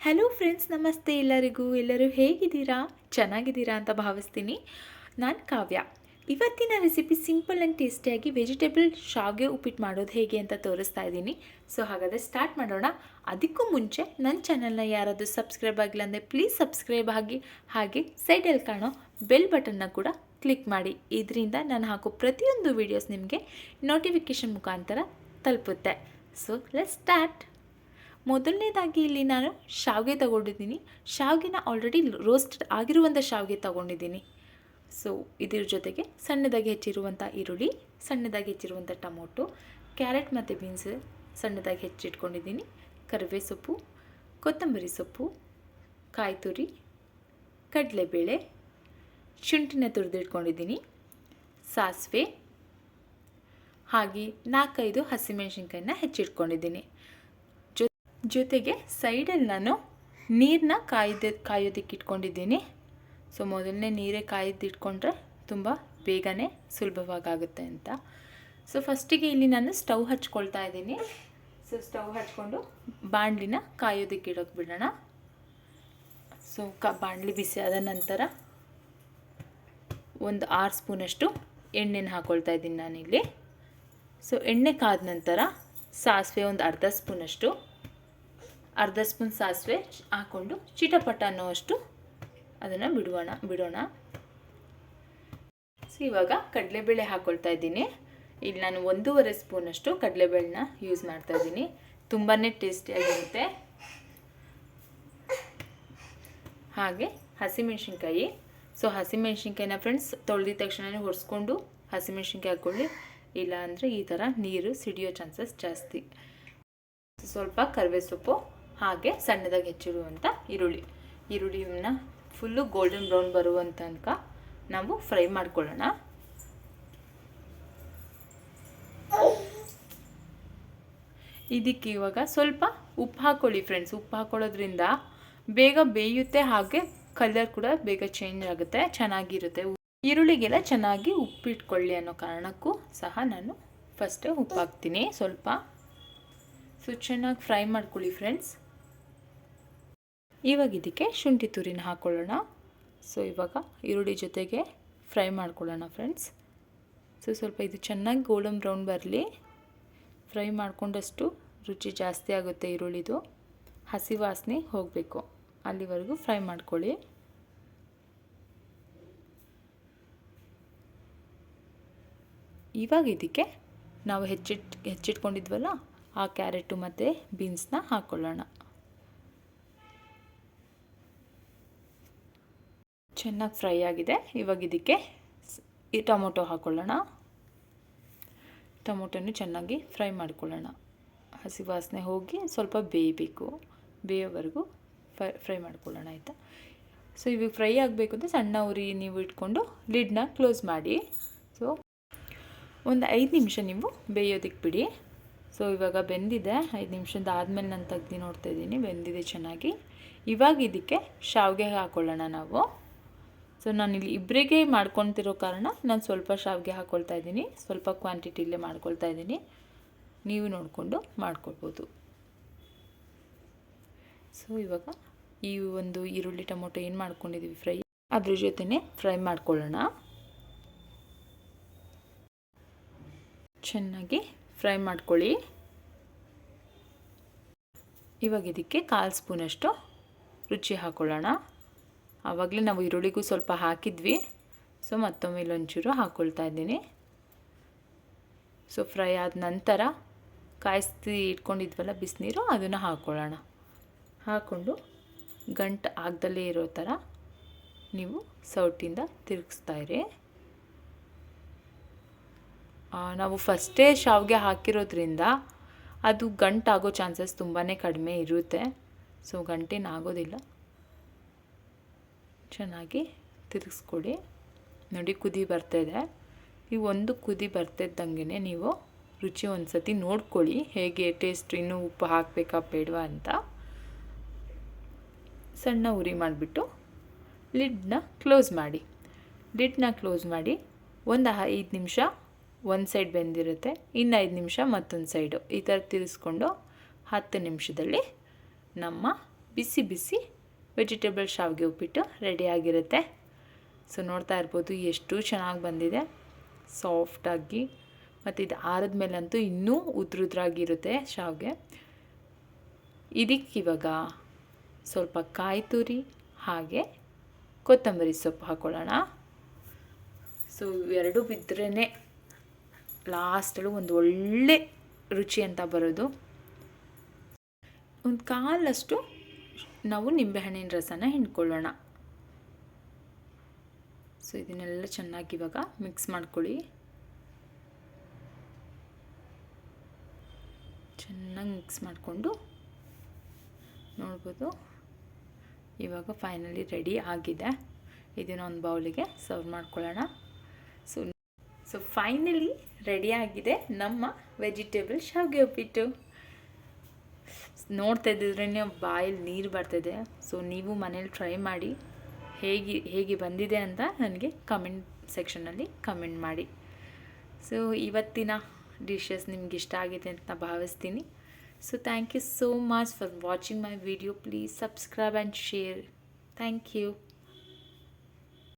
Hello friends, ನಮಸ್ತೆ ಎಲ್ಲರಿಗೂ. ಎಲ್ಲರೂ ಹೇಗಿದ್ದೀರಾ? ಚೆನ್ನಾಗಿದ್ದೀರಾ ಅಂತ ಭಾವಿಸ್ತೀನಿ. ನಾನು ಕಾವ್ಯ. ಇವತ್ತಿನ ರೆಸಿಪಿ ಸಿಂಪಲ್ ಆ್ಯಂಡ್ ಟೇಸ್ಟಿಯಾಗಿ ವೆಜಿಟೇಬಲ್ ಶಾವಿಗೆ ಉಪ್ಪಿಟ್ಟು ಮಾಡೋದು ಹೇಗೆ ಅಂತ ತೋರಿಸ್ತಾ ಇದ್ದೀನಿ. ಸೊ ಹಾಗಾದರೆ ಸ್ಟಾರ್ಟ್ ಮಾಡೋಣ. ಅದಕ್ಕೂ ಮುಂಚೆ ನನ್ನ ಚಾನಲ್ನ ಯಾರಾದರೂ ಸಬ್ಸ್ಕ್ರೈಬ್ ಆಗಿಲ್ಲ ಅಂದರೆ ಪ್ಲೀಸ್ ಸಬ್ಸ್ಕ್ರೈಬ್ ಆಗಿ, ಹಾಗೆ ಸೈಡಲ್ಲಿ ಕಾಣೋ ಬೆಲ್ ಬಟನ್ನ ಕೂಡ ಕ್ಲಿಕ್ ಮಾಡಿ. ಇದರಿಂದ ನಾನು ಹಾಕೋ ಪ್ರತಿಯೊಂದು ವೀಡಿಯೋಸ್ ನಿಮಗೆ ನೋಟಿಫಿಕೇಷನ್ ಮುಖಾಂತರ ತಲುಪುತ್ತೆ. So let's start. ಮೊದಲನೇದಾಗಿ ಇಲ್ಲಿ ನಾನು ಶಾವಿಗೆ ತೊಗೊಂಡಿದ್ದೀನಿ. ಶಾವಿಗೆನ ಆಲ್ರೆಡಿ ರೋಸ್ಟ್ ಆಗಿರುವಂಥ ಶಾವಿಗೆ ತೊಗೊಂಡಿದ್ದೀನಿ. ಸೊ ಇದ್ರ ಜೊತೆಗೆ ಸಣ್ಣದಾಗಿ ಹೆಚ್ಚಿರುವಂಥ ಈರುಳ್ಳಿ, ಸಣ್ಣದಾಗಿ ಹೆಚ್ಚಿರುವಂಥ ಟೊಮೊಟೊ, ಕ್ಯಾರೆಟ್ ಮತ್ತು ಬೀನ್ಸ್ ಸಣ್ಣದಾಗಿ ಹೆಚ್ಚಿಟ್ಕೊಂಡಿದ್ದೀನಿ, ಕರಿಬೇವು ಸೊಪ್ಪು, ಕೊತ್ತಂಬರಿ ಸೊಪ್ಪು, ಕಾಯಿ ತುರಿ, ಕಡಲೆಬೇಳೆ, ಶುಂಠಿನ ತುರಿದಿಟ್ಕೊಂಡಿದ್ದೀನಿ, ಸಾಸಿವೆ, ಹಾಗೆ 4-5 ಹಸಿಮೆಣಸಿನ್ಕಾಯಿನ ಹೆಚ್ಚಿಟ್ಕೊಂಡಿದ್ದೀನಿ. ಜೊತೆಗೆ ಸೈಡಲ್ಲಿ ನಾನು ನೀರನ್ನ ಕಾಯೋದಕ್ಕೆ ಇಟ್ಕೊಂಡಿದ್ದೀನಿ. ಸೊ ಮೊದಲನೇ ನೀರೇ ಕಾಯ್ದಿಟ್ಕೊಂಡ್ರೆ ತುಂಬ ಬೇಗನೆ ಸುಲಭವಾಗುತ್ತೆ ಅಂತ. ಸೊ ಫಸ್ಟಿಗೆ ಇಲ್ಲಿ ನಾನು ಸ್ಟವ್ ಹಚ್ಕೊಳ್ತಾ ಇದ್ದೀನಿ. ಸೊ ಸ್ಟವ್ ಹಚ್ಕೊಂಡು ಬಾಣಲಿನ ಕಾಯೋದಕ್ಕೆ ಇಡೋಕೆ ಬಿಡೋಣ. ಸೊ ಬಾಣಲಿ ಬಿಸಿ ಆದ ನಂತರ ಒಂದು 6 ಸ್ಪೂನಷ್ಟು ಎಣ್ಣೆನ ಹಾಕ್ಕೊಳ್ತಾ ಇದ್ದೀನಿ ನಾನಿಲ್ಲಿ. ಸೊ ಎಣ್ಣೆ ಕಾದ ನಂತರ ಸಾಸಿವೆ ಒಂದು ಅರ್ಧ ಸ್ಪೂನ್ ಸಾಸಿವೆ ಹಾಕ್ಕೊಂಡು ಚಿಟಪಟ ಅನ್ನೋಷ್ಟು ಅದನ್ನು ಬಿಡೋಣ. ಸೊ ಇವಾಗ ಕಡಲೆಬೇಳೆ ಹಾಕ್ಕೊಳ್ತಾ ಇದ್ದೀನಿ. ಇಲ್ಲಿ ನಾನು 1.5 ಸ್ಪೂನಷ್ಟು ಕಡಲೆಬೇಳೆನ ಯೂಸ್ ಮಾಡ್ತಾ ಇದ್ದೀನಿ. ತುಂಬಾ ಟೇಸ್ಟಿಯಾಗಿರುತ್ತೆ. ಹಾಗೆ ಹಸಿಮೆಣ್ಸಿನ್ಕಾಯಿ. ಸೊ ಹಸಿಮೆಣ್ಸಿನ್ಕಾಯಿನ ಫ್ರೆಂಡ್ಸ್ ತೊಳೆದಿದ ತಕ್ಷಣ ಒರೆಸ್ಕೊಂಡು ಹಸಿಮೆಣ್ಸಿನ್ಕಾಯಿ ಹಾಕ್ಕೊಳ್ಳಿ, ಇಲ್ಲ ಅಂದರೆ ಈ ಥರ ನೀರು ಸಿಡಿಯೋ ಚಾನ್ಸಸ್ ಜಾಸ್ತಿ. ಸ್ವಲ್ಪ ಕರಿಬೇವು ಸೊಪ್ಪು, ಹಾಗೆ ಸಣ್ಣದಾಗಿ ಹೆಚ್ಚಿರುವಂಥ ಈರುಳ್ಳಿನ ಫುಲ್ಲು ಗೋಲ್ಡನ್ ಬ್ರೌನ್ ಬರುವಂತ ತನಕ ನಾವು ಫ್ರೈ ಮಾಡ್ಕೊಳ್ಳೋಣ. ಇದಕ್ಕೆ ಇವಾಗ ಸ್ವಲ್ಪ ಉಪ್ಪು ಹಾಕ್ಕೊಳ್ಳಿ ಫ್ರೆಂಡ್ಸ್. ಉಪ್ಪು ಹಾಕ್ಕೊಳ್ಳೋದ್ರಿಂದ ಬೇಗ ಬೇಯುತ್ತೆ, ಹಾಗೆ ಕಲರ್ ಕೂಡ ಬೇಗ ಚೇಂಜ್ ಆಗುತ್ತೆ, ಚೆನ್ನಾಗಿರುತ್ತೆ. ಈರುಳ್ಳಿಗೆಲ್ಲ ಚೆನ್ನಾಗಿ ಉಪ್ಪಿಟ್ಕೊಳ್ಳಿ ಅನ್ನೋ ಕಾರಣಕ್ಕೂ ಸಹ ನಾನು ಫಸ್ಟ್ ಉಪ್ಪು ಹಾಕ್ತೀನಿ ಸ್ವಲ್ಪ. ಸೊ ಚೆನ್ನಾಗಿ ಫ್ರೈ ಮಾಡ್ಕೊಳ್ಳಿ ಫ್ರೆಂಡ್ಸ್. ಇವಾಗ ಇದಕ್ಕೆ ಶುಂಠಿ ತುರಿನ ಹಾಕ್ಕೊಳ್ಳೋಣ. ಸೊ ಇವಾಗ ಈರುಳ್ಳಿ ಜೊತೆಗೆ ಫ್ರೈ ಮಾಡ್ಕೊಳ್ಳೋಣ ಫ್ರೆಂಡ್ಸ್. ಸೊ ಸ್ವಲ್ಪ ಇದು ಚೆನ್ನಾಗಿ ಗೋಲ್ಡನ್ ಬ್ರೌನ್ ಬರಲಿ. ಫ್ರೈ ಮಾಡ್ಕೊಂಡಷ್ಟು ರುಚಿ ಜಾಸ್ತಿ ಆಗುತ್ತೆ. ಈರುಳ್ಳಿದು ಹಸಿ ವಾಸನೆ ಹೋಗಬೇಕು, ಅಲ್ಲಿವರೆಗೂ ಫ್ರೈ ಮಾಡ್ಕೊಳ್ಳಿ. ಇವಾಗ ಇದಕ್ಕೆ ನಾವು ಹೆಚ್ಚಿಟ್ಕೊಂಡಿದ್ವಲ್ಲ ಆ ಕ್ಯಾರೆಟು ಮತ್ತು ಬೀನ್ಸ್ನ ಹಾಕ್ಕೊಳ್ಳೋಣ. ಚೆನ್ನಾಗಿ ಫ್ರೈ ಆಗಿದೆ. ಇವಾಗ ಇದಕ್ಕೆ ಈ ಟೊಮೊಟೊ ಹಾಕ್ಕೊಳ್ಳೋಣ. ಟೊಮೊಟೊನು ಚೆನ್ನಾಗಿ ಫ್ರೈ ಮಾಡ್ಕೊಳ್ಳೋಣ. ಹಸಿ ವಾಸನೆ ಹೋಗಿ ಸ್ವಲ್ಪ ಬೇಯೋವರೆಗೂ ಫ್ರೈ ಮಾಡ್ಕೊಳ್ಳೋಣ, ಆಯಿತಾ. ಸೊ ಇವಾಗ ಫ್ರೈ ಆಗಬೇಕು ಅಂದರೆ ಸಣ್ಣ ಉರಿ ನೀವು ಇಟ್ಕೊಂಡು ಲಿಡ್ನ ಕ್ಲೋಸ್ ಮಾಡಿ. ಸೊ ಒಂದು 5 ನಿಮಿಷ ನೀವು ಬೇಯೋದಕ್ಕೆ ಬಿಡಿ. ಸೊ ಇವಾಗ ಬೆಂದಿದೆ. 5 ನಿಮಿಷದ ಆದಮೇಲೆ ನಾನು ತೆಗ್ದು ನೋಡ್ತಾ ಇದ್ದೀನಿ, ಬೆಂದಿದೆ ಚೆನ್ನಾಗಿ. ಇವಾಗ ಇದಕ್ಕೆ ಶಾವಿಗೆ ಹಾಕ್ಕೊಳ್ಳೋಣ ನಾವು. ಸೊ ನಾನಿಲ್ಲಿ ಇಬ್ಬರಿಗೆ ಮಾಡ್ಕೊತಿರೋ ಕಾರಣ ನಾನು ಸ್ವಲ್ಪ ಶಾವಿಗೆ ಹಾಕ್ಕೊಳ್ತಾ ಇದ್ದೀನಿ. ಸ್ವಲ್ಪ ಕ್ವಾಂಟಿಟಿಲೇ ಮಾಡ್ಕೊಳ್ತಾ ಇದ್ದೀನಿ, ನೀವು ನೋಡಿಕೊಂಡು ಮಾಡ್ಕೊಳ್ಬೋದು. ಸೊ ಇವಾಗ ಈ ಒಂದು ಈರುಳ್ಳಿ ಟೊಮೊಟೊ ಏನು ಮಾಡ್ಕೊಂಡಿದ್ದೀವಿ ಫ್ರೈ, ಅದ್ರ ಜೊತೆನೇ ಫ್ರೈ ಮಾಡ್ಕೊಳ್ಳೋಣ. ಚೆನ್ನಾಗಿ ಫ್ರೈ ಮಾಡ್ಕೊಳ್ಳಿ. ಇವಾಗ ಇದಕ್ಕೆ 1/4 ಸ್ಪೂನಷ್ಟು ರುಚಿ ಹಾಕ್ಕೊಳ್ಳೋಣ. ಆವಾಗಲೇ ನಾವು ಈರುಳ್ಳಿಗೂ ಸ್ವಲ್ಪ ಹಾಕಿದ್ವಿ. ಸೊ ಮತ್ತೊಮ್ಮೆ ಇಲ್ಲೊಂಚೂರು ಹಾಕ್ಕೊಳ್ತಾ ಇದ್ದೀನಿ. ಸೊ ಫ್ರೈ ಆದ ನಂತರ ಕಾಯಿಸಿ ಇಟ್ಕೊಂಡಿದ್ವಲ್ಲ ಬಿಸಿನೀರು, ಅದನ್ನು ಹಾಕ್ಕೊಳ್ಳೋಣ. ಹಾಕ್ಕೊಂಡು ಗಂಟು ಆಗದಲ್ಲೇ ಇರೋ ಥರ ನೀವು ಸೌಟಿಂದ ತಿರುಗಿಸ್ತಾಯಿರಿ. ನಾವು ಫಸ್ಟೇ ಶಾವಿಗೆ ಹಾಕಿರೋದ್ರಿಂದ ಅದು ಗಂಟಾಗೋ ಚಾನ್ಸಸ್ ತುಂಬಾ ಕಡಿಮೆ ಇರುತ್ತೆ. ಸೊ ಗಂಟೇನಾಗೋದಿಲ್ಲ. ಚೆನ್ನಾಗಿ ತಿರುಗಿಸ್ಕೊಳ್ಳಿ. ನೋಡಿ ಕುದಿ ಬರ್ತಾಯಿದೆ. ಈ ಒಂದು ಕುದಿ ಬರ್ತಿದ್ದಂಗೆ ನೀವು ರುಚಿ ಒಂದು ಸತಿ ನೋಡ್ಕೊಳ್ಳಿ, ಹೇಗೆ ಟೇಸ್ಟ್, ಇನ್ನೂ ಉಪ್ಪು ಹಾಕಬೇಕಾ ಬೇಡವಾ ಅಂತ. ಸಣ್ಣ ಉರಿ ಮಾಡಿಬಿಟ್ಟು ಲಿಡ್ನ ಕ್ಲೋಸ್ ಮಾಡಿ. ಒಂದು 5 ನಿಮಿಷ ಒಂದು ಸೈಡ್ ಬೆಂದಿರುತ್ತೆ, ಇನ್ನು 5 ನಿಮಿಷ ಮತ್ತೊಂದು ಸೈಡು, ಈ ಥರ ತಿರ್ಸ್ಕೊಂಡು 10 ನಿಮಿಷದಲ್ಲಿ ನಮ್ಮ ಬಿಸಿ ಬಿಸಿ ವೆಜಿಟೇಬಲ್ ಶಾವಿಗೆ ಉಪ್ಪಿಟ್ಟು ರೆಡಿಯಾಗಿರುತ್ತೆ. ಸೊ ನೋಡ್ತಾ ಇರ್ಬೋದು ಎಷ್ಟು ಚೆನ್ನಾಗಿ ಬಂದಿದೆ, ಸಾಫ್ಟಾಗಿ. ಮತ್ತು ಇದು ಆರಿದ ಮೇಲಂತೂ ಇನ್ನೂ ಉದ್ರುದ್ರಾಗಿರುತ್ತೆ ಶಾವಿಗೆ. ಇದಕ್ಕಿವಾಗ ಸ್ವಲ್ಪ ಕಾಯಿ ತುರಿ ಹಾಗೆ ಕೊತ್ತಂಬರಿ ಸೊಪ್ಪು ಹಾಕ್ಕೊಳ್ಳೋಣ. ಸೊ ಇವೆರಡು ಬಿದ್ರೇ ಲಾಸ್ಟಲ್ಲೂ ಒಂದು ಒಳ್ಳೆ ರುಚಿ ಅಂತ ಬರೋದು. ಒಂದು ಕಾಲಷ್ಟು ನಾವು ನಿಂಬೆಹಣ್ಣಿನ ರಸನ ಹಿಂಡ್ಕೊಳ್ಳೋಣ. ಸೊ ಇದನ್ನೆಲ್ಲ ಚೆನ್ನಾಗಿ ಇವಾಗ ಮಿಕ್ಸ್ ಮಾಡ್ಕೊಳ್ಳಿ. ಚೆನ್ನಾಗಿ ಮಿಕ್ಸ್ ಮಾಡಿಕೊಂಡು ನೋಡ್ಬೋದು ಇವಾಗ ಫೈನಲಿ ರೆಡಿ ಆಗಿದೆ. ಇದನ್ನ ಒಂದು ಬೌಲಿಗೆ ಸರ್ವ್ ಮಾಡ್ಕೊಳ್ಳೋಣ. ಸೊ ಫೈನಲಿ ರೆಡಿಯಾಗಿದೆ ನಮ್ಮ ವೆಜಿಟೇಬಲ್ ಶಾವಿಗೆ ಉಪ್ಪಿಟ್ಟು. ನೋಡ್ತಾ ಇದ್ದಿದ್ರೇ ಬಾಯಲ್ಲಿ ನೀರು ಬರ್ತಿದೆ. ಸೊ ನೀವು ಮನೇಲಿ ಟ್ರೈ ಮಾಡಿ ಹೇಗೆ ಬಂದಿದೆ ಅಂತ ನನಗೆ ಕಮೆಂಟ್ ಸೆಕ್ಷನಲ್ಲಿ ಕಮೆಂಟ್ ಮಾಡಿ. ಸೊ ಇವತ್ತಿನ ಡಿಶಸ್ ನಿಮ್ಗೆ ಇಷ್ಟ ಆಗಿದೆ ಅಂತ ಭಾವಿಸ್ತೀನಿ. So thank you so much for watching my video. Please subscribe and share. Thank you.